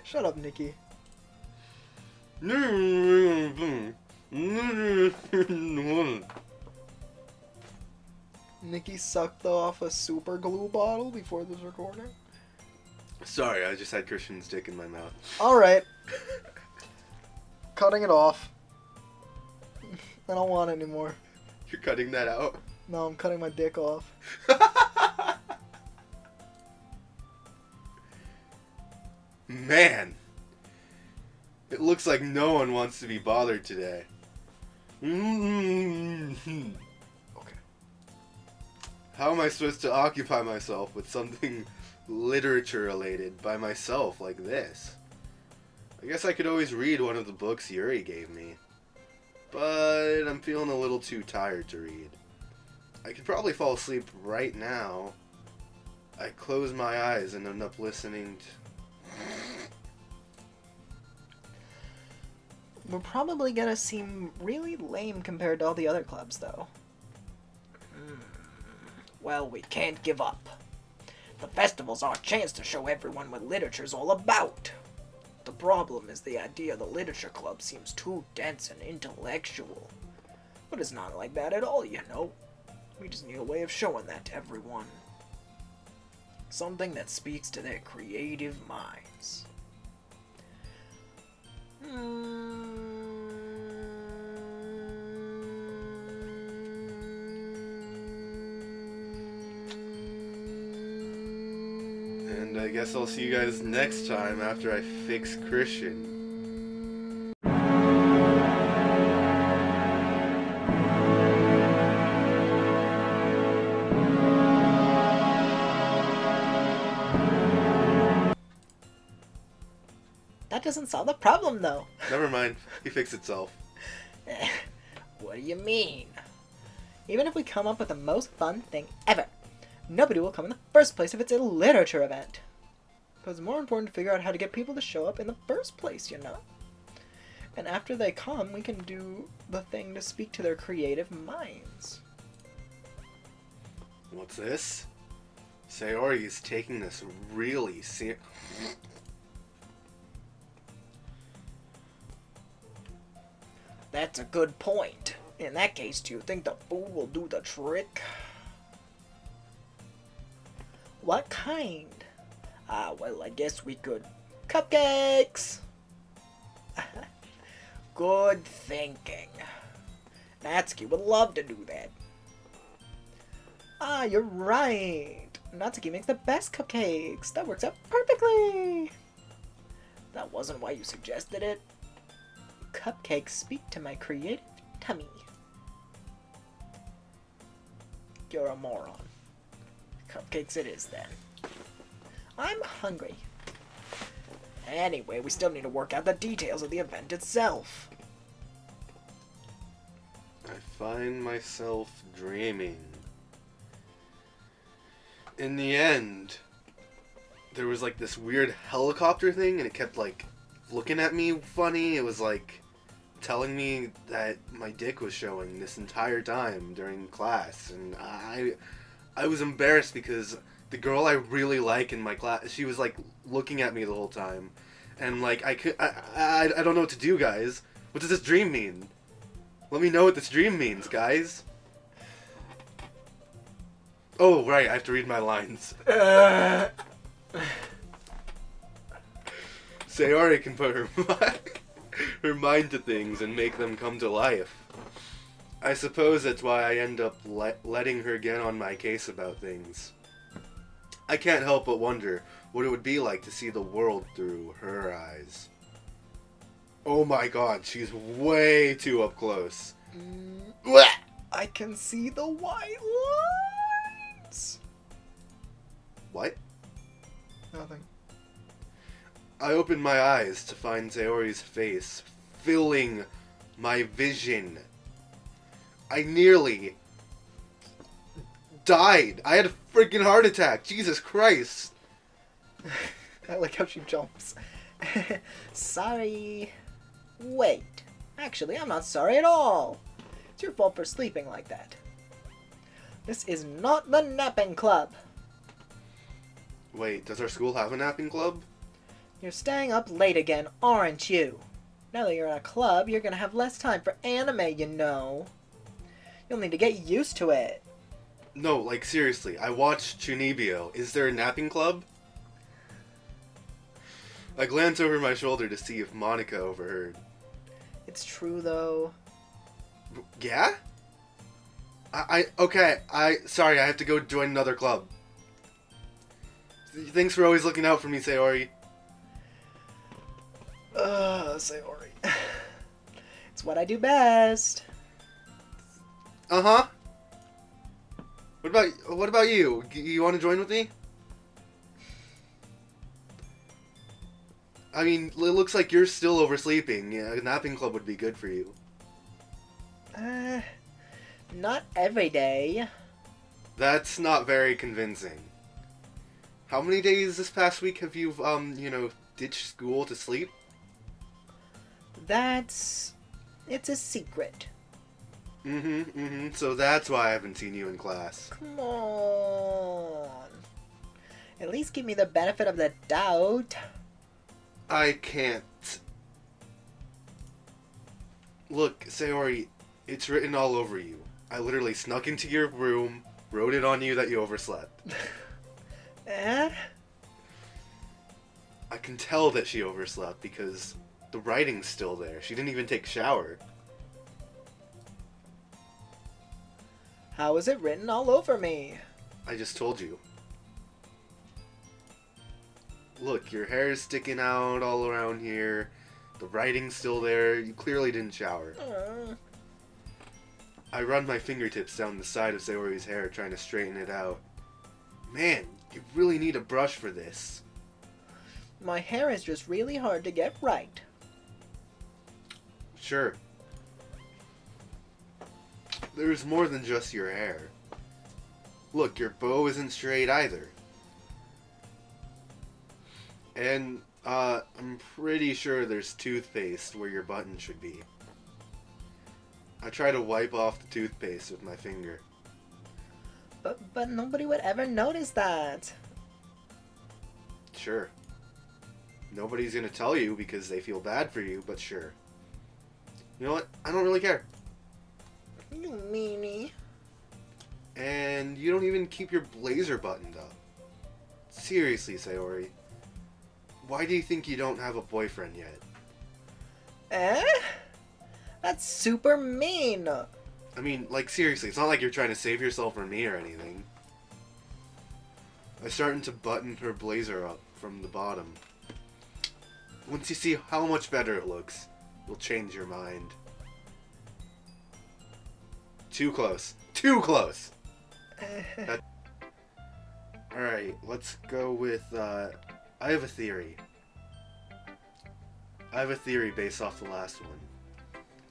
Shut up, Nicky. Nicky sucked off a super glue bottle before this recording. Sorry, I just had Christian's dick in my mouth. Alright. Cutting it off. I don't want it anymore. You're cutting that out? No, I'm cutting my dick off. Man. It looks like no one wants to be bothered today. Okay. How am I supposed to occupy myself with something literature related by myself like this? I guess I could always read one of the books Yuri gave me. But I'm feeling a little too tired to read. I could probably fall asleep right now. I close my eyes and end up listening to... We're probably gonna seem really lame compared to all the other clubs, though. Well, we can't give up. The festival's our chance to show everyone what literature's all about. The problem is the idea of the literature club seems too dense and intellectual. But it's not like that at all, you know. We just need a way of showing that to everyone. Something that speaks to their creative minds. And I guess I'll see you guys next time after I fix Christian. That doesn't solve the problem, though. Never mind. He fixed itself. What do you mean? Even if we come up with the most fun thing ever, nobody will come in the first place if it's a literature event. Because it's more important to figure out how to get people to show up in the first place, you know? And after they come, we can do the thing to speak to their creative minds. What's this? Sayori's taking this really serious. That's a good point. In that case, do you think the food will do the trick? What kind? Well, I guess we could... Cupcakes! Good thinking. Natsuki would love to do that. Ah, you're right. Natsuki makes the best cupcakes. That works out perfectly. That wasn't why you suggested it. Cupcakes speak to my creative tummy. You're a moron. Cupcakes it is, then. I'm hungry. Anyway, we still need to work out the details of the event itself. I find myself dreaming. In the end, there was like this weird helicopter thing and it kept like looking at me funny. It was like telling me that my dick was showing this entire time during class, and I was embarrassed because the girl I really like in my class, she was like looking at me the whole time, and like I don't know what to do, guys. What does this dream mean? Let me know what this dream means, guys. Oh right, I have to read my lines. Sayori can put her mind to things and make them come to life. I suppose that's why I end up letting her get on my case about things. I can't help but wonder what it would be like to see the world through her eyes. Oh my god, she's way too up close. I can see the white lines. What? Nothing. I opened my eyes to find Sayori's face filling my vision. I nearly died. I had a freaking heart attack. Jesus Christ. I like how she jumps. Sorry. Wait. Actually, I'm not sorry at all. It's your fault for sleeping like that. This is not the napping club. Wait, does our school have a napping club? You're staying up late again, aren't you? Now that you're in a club, you're gonna have less time for anime, you know. You'll need to get used to it. No, like seriously, I watched Chunibyo. Is there a napping club? I glance over my shoulder to see if Monica overheard. It's true, though. Yeah? Sorry, I have to go join another club. Thanks for always looking out for me, Sayori. Sayori. It's what I do best. Uh-huh. What about you? You want to join with me? I mean, it looks like you're still oversleeping. Yeah, a napping club would be good for you. Not every day. That's not very convincing. How many days this past week have you, ditched school to sleep? It's a secret. So that's why I haven't seen you in class. Come on. At least give me the benefit of the doubt. I can't. Look, Sayori, it's written all over you. I literally snuck into your room, wrote it on you that you overslept. Eh? I can tell that she overslept because the writing's still there. She didn't even take a shower. How is it written all over me? I just told you. Look, your hair is sticking out all around here. The writing's still there. You clearly didn't shower. I run my fingertips down the side of Sayori's hair, trying to straighten it out. Man, you really need a brush for this. My hair is just really hard to get right. Sure. There's more than just your hair. Look, your bow isn't straight either. And, I'm pretty sure there's toothpaste where your button should be. I try to wipe off the toothpaste with my finger. But nobody would ever notice that. Sure. Nobody's gonna tell you because they feel bad for you, but sure. You know what? I don't really care. You meanie. And you don't even keep your blazer buttoned up. Seriously, Sayori. Why do you think you don't have a boyfriend yet? Eh? That's super mean. I mean, like, seriously, it's not like you're trying to save yourself from me or anything. I'm starting to button her blazer up from the bottom. Once you see how much better it looks, you'll change your mind. Too close. Too close! Alright, let's go with, I have a theory. I have a theory based off the last one.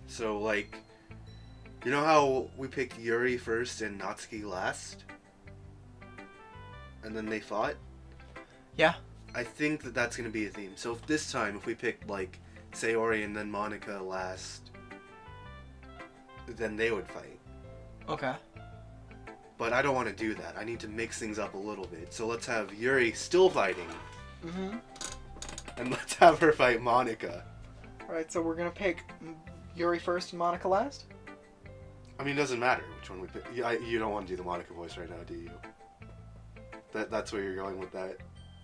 So, like, you know how we picked Yuri first and Natsuki last? And then they fought? Yeah. I think that that's going to be a theme. So if this time, if we picked, like, Sayori and then Monica last, then they would fight. Okay. But I don't want to do that. I need to mix things up a little bit. So let's have Yuri still fighting. Mm-hmm. And let's have her fight Monica. Alright, so we're gonna pick Yuri first and Monica last? I mean, it doesn't matter which one we pick. You don't want to do the Monica voice right now, do you? That's where you're going with that.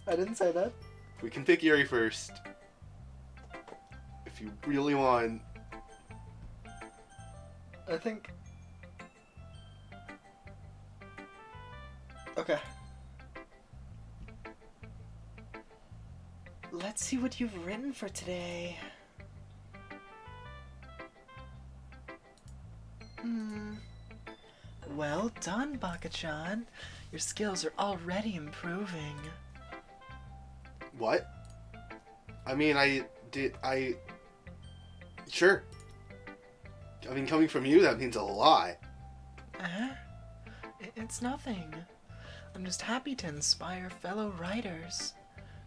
I didn't say that. We can pick Yuri first. If you really want. I think... Okay. Let's see what you've written for today. Well done, Baka-chan. Your skills are already improving. What? I mean, Sure. I mean, coming from you, that means a lot. It's nothing. I'm just happy to inspire fellow writers.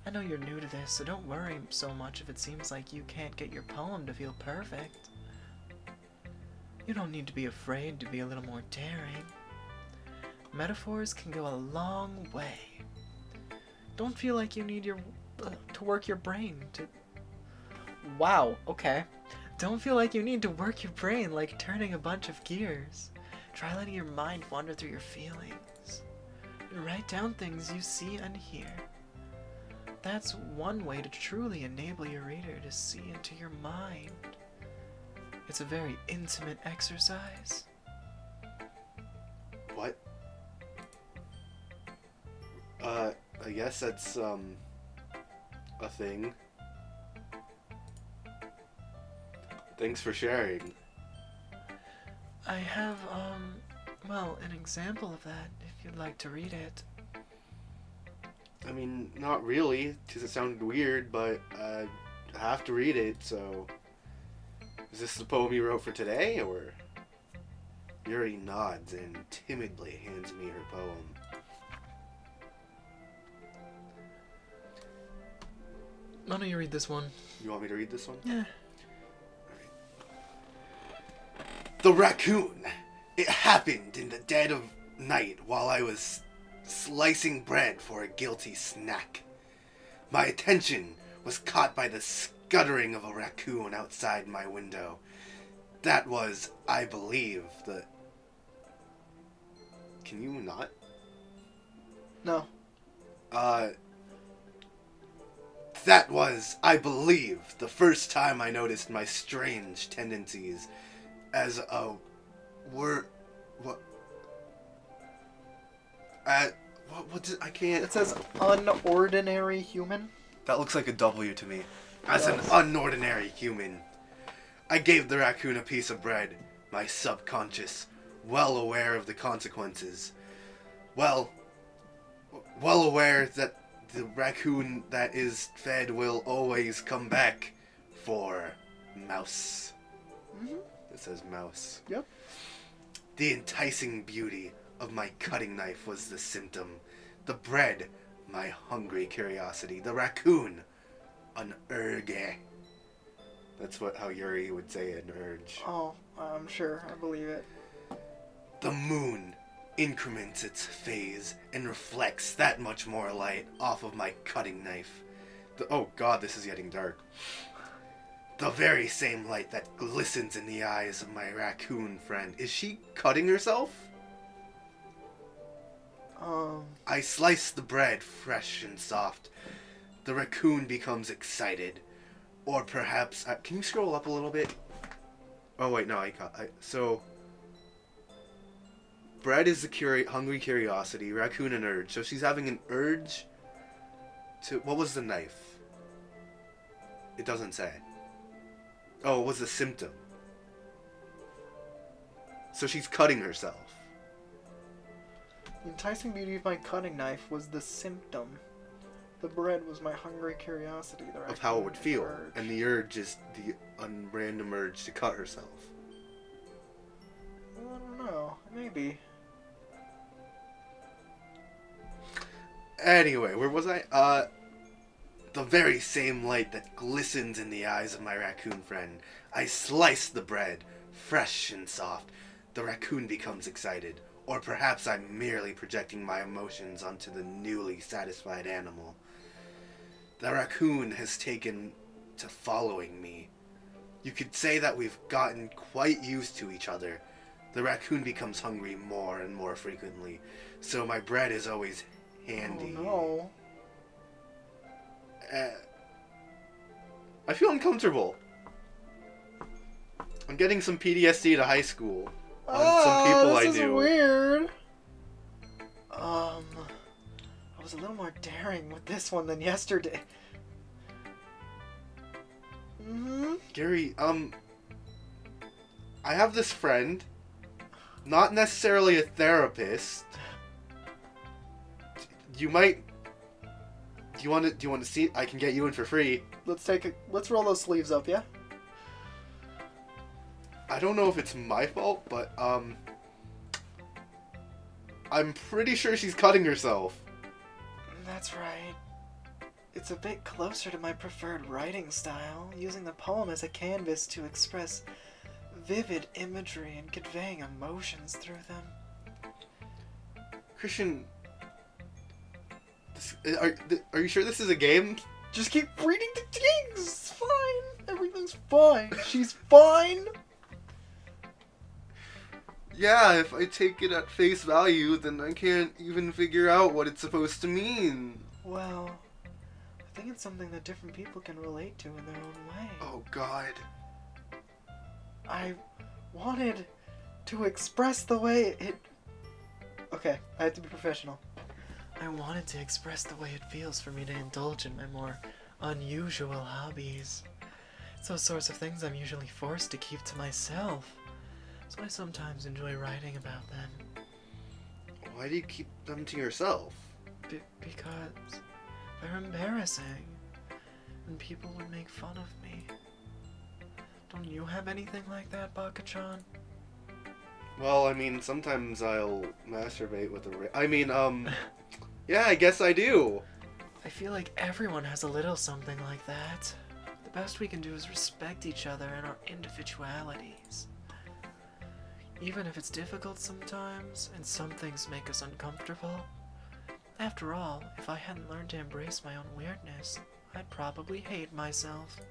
I know you're new to this, so don't worry so much if it seems like you can't get your poem to feel perfect. You don't need to be afraid to be a little more daring. Metaphors can go a long way. Don't feel like you need to work your brain to... Wow, okay. Don't feel like you need to work your brain like turning a bunch of gears. Try letting your mind wander through your feelings. And write down things you see and hear. That's one way to truly enable your reader to see into your mind. It's a very intimate exercise. What? I guess that's, a thing. Thanks for sharing. I have, well, an example of that, if you'd like to read it. I mean, not really, because it sounded weird, but I have to read it, so... Is this the poem you wrote for today, or...? Yuri nods and timidly hands me her poem. Why don't you read this one? You want me to read this one? Yeah. The raccoon! It happened in the dead of night while I was slicing bread for a guilty snack. My attention was caught by the scuttering of a raccoon outside my window. That was, I believe, the... Can you not? No. That was, I believe, the first time I noticed my strange tendencies as a word... What? I can't... It says unordinary human. That looks like a W to me. As an unordinary human. I gave the raccoon a piece of bread, my subconscious, well aware of the consequences. Well aware that the raccoon that is fed will always come back for mouse. Mm-hmm. It says mouse. Yep. The enticing beauty of my cutting knife was the symptom. The bread, my hungry curiosity. The raccoon, an urge. That's how Yuri would say an urge. Oh, I'm sure. I believe it. The moon increments its phase and reflects that much more light off of my cutting knife. Oh god, this is getting dark. The very same light that glistens in the eyes of my raccoon friend. Is she cutting herself? I slice the bread fresh and soft. The raccoon becomes excited. Or perhaps... can you scroll up a little bit? Oh wait, no, so... Bread is the hungry curiosity, raccoon an urge. So she's having an urge to... What was the knife? It doesn't say. Oh, it was the symptom. So she's cutting herself. The enticing beauty of my cutting knife was the symptom. The bread was my hungry curiosity. Of how it would feel. And the urge is the random urge to cut herself. I don't know. Maybe. Anyway, where was I? The very same light that glistens in the eyes of my raccoon friend. I slice the bread, fresh and soft. The raccoon becomes excited. Or perhaps I'm merely projecting my emotions onto the newly satisfied animal. The raccoon has taken to following me. You could say that we've gotten quite used to each other. The raccoon becomes hungry more and more frequently, so my bread is always handy. Oh no. I feel uncomfortable. I'm getting some PTSD to high school on some people I knew. This is weird. I was a little more daring with this one than yesterday. Mm-hmm. Gary, I have this friend, not necessarily a therapist. Do you want to see? I can get you in for free. Let's roll those sleeves up, yeah? I don't know if it's my fault, but I'm pretty sure she's cutting herself. That's right. It's a bit closer to my preferred writing style, using the poem as a canvas to express vivid imagery and conveying emotions through them. Christian, are you sure this is a game? Just keep reading the things. It's fine. Everything's fine. She's fine. Yeah, if I take it at face value, then I can't even figure out what it's supposed to mean. Well, I think it's something that different people can relate to in their own way. Oh, God. I wanted to express the way it... Okay, I have to be professional. I wanted to express the way it feels for me to indulge in my more unusual hobbies. It's those sorts of things I'm usually forced to keep to myself. So I sometimes enjoy writing about them. Why do you keep them to yourself? Because they're embarrassing. And people would make fun of me. Don't you have anything like that, Baka-chan? Well, I mean, sometimes I'll masturbate with yeah, I guess I do. I feel like everyone has a little something like that. The best we can do is respect each other and our individualities. Even if it's difficult sometimes, and some things make us uncomfortable. After all, if I hadn't learned to embrace my own weirdness, I'd probably hate myself.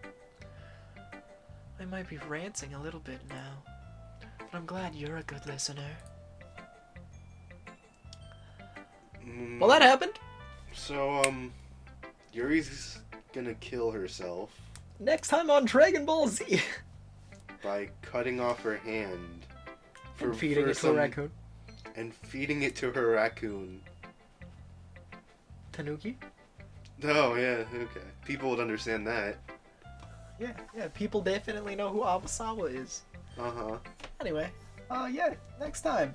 I might be ranting a little bit now, but I'm glad you're a good listener. Well, that happened. So, Yuri's gonna kill herself Next time on Dragon Ball Z. by cutting off her hand. And feeding it to a raccoon. And feeding it to her raccoon. Tanuki? Oh, yeah, okay. People would understand that. Yeah, people definitely know who Awasawa is. Uh-huh. Anyway, yeah, next time.